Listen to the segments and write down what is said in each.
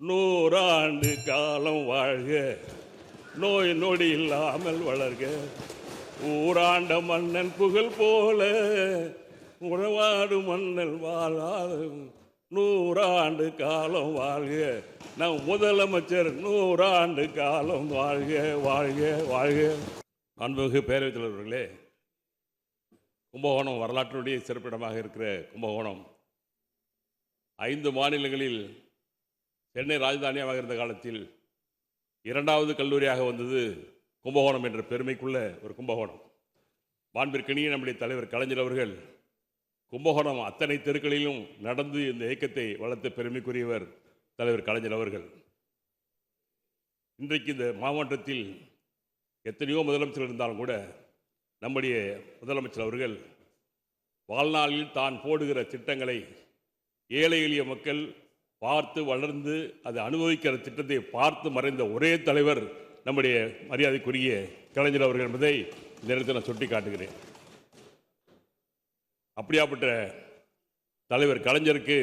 நூறாண்டு காலம் வாழ்க, நோய் நொடி இல்லாமல் வளர்க, ஊராண்ட மன்னன் புகழ் போல உறவாடு மன்னன் வாழாத நூறாண்டு காலம் வாழ்க. நம் முதலமைச்சர் நூறாண்டு காலம் வாழ்க வாழ்க வாழ்க. அன்புமிகு பேரவைத் தலைவர்களே, கும்பகோணம் வரலாற்றுடைய சிறப்பிடமாக இருக்கிற கும்பகோணம் 5 மாநிலங்களில் சென்னை ராஜதானியாக இருந்த காலத்தில் 2வது கல்லூரியாக வந்தது கும்பகோணம் என்ற பெருமைக்குள்ள ஒரு கும்பகோணம். மாண்பிற்கினிய நம்முடைய தலைவர் கலைஞர் அவர்கள் கும்பகோணம் அத்தனை தெருக்களிலும் நடந்து இந்த இயக்கத்தை வளர்த்த பெருமைக்குரியவர் தலைவர் கலைஞர் அவர்கள். இன்றைக்கு இந்த மாவட்டத்தில் எத்தனையோ முதலமைச்சர் இருந்தாலும் கூட நம்முடைய முதலமைச்சர் அவர்கள் வாழ்நாளில் தான் போடுகிற திட்டங்களை ஏழை எளிய மக்கள் பார்த்து வளர்ந்து அதை அனுபவிக்கிற திட்டத்தை பார்த்து மறைந்த ஒரே தலைவர் நம்முடைய மரியாதைக்குரிய கலைஞர் அவர்கள் என்பதை இந்த நேரத்தில் நான் சுட்டி காட்டுகிறேன். அப்படியாப்பட்ட தலைவர் கலைஞருக்கு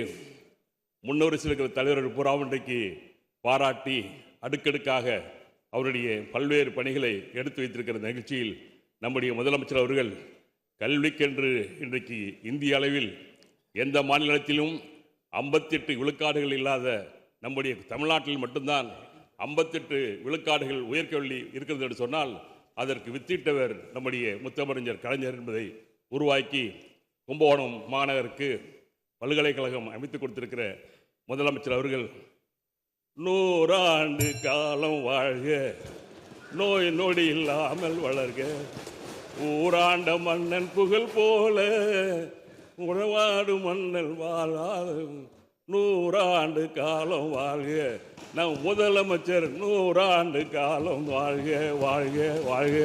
முன்னோரில் இருக்கிற தலைவர்கள் பூரா இன்றைக்கு பாராட்டி அடுக்கடுக்காக அவருடைய பல்வேறு பணிகளை எடுத்து வைத்திருக்கிற நிகழ்ச்சியில் நம்முடைய முதலமைச்சர் அவர்கள் கல்விக்கென்று இன்றைக்கு இந்திய அளவில் எந்த மாநிலத்திலும் 58 விழுக்காடுகள் இல்லாத நம்முடைய தமிழ்நாட்டில் மட்டும்தான் 58 விழுக்காடுகள் உயர்கல்வி இருக்கிறது என்று சொன்னால் அதற்கு வித்திட்டவர் நம்முடைய முத்தமிழறிஞர் கலைஞர் என்பதை உருவாக்கி கும்பகோணம் மாநகருக்கு பல்கலைக்கழகம் அமைத்துக் கொடுத்திருக்கிற முதலமைச்சர் அவர்கள் நூறாண்டு காலம் வாழ்க, நோய் நொடி இல்லாமல் வளர்க, ஊராண்ட மன்னன் புகழ் போல உறவாடு மன்னல் வாழாத நூறாண்டு காலம் வாழ்க. நம் முதலமைச்சர் நூறாண்டு காலம் வாழ்க வாழ்க வாழ்க.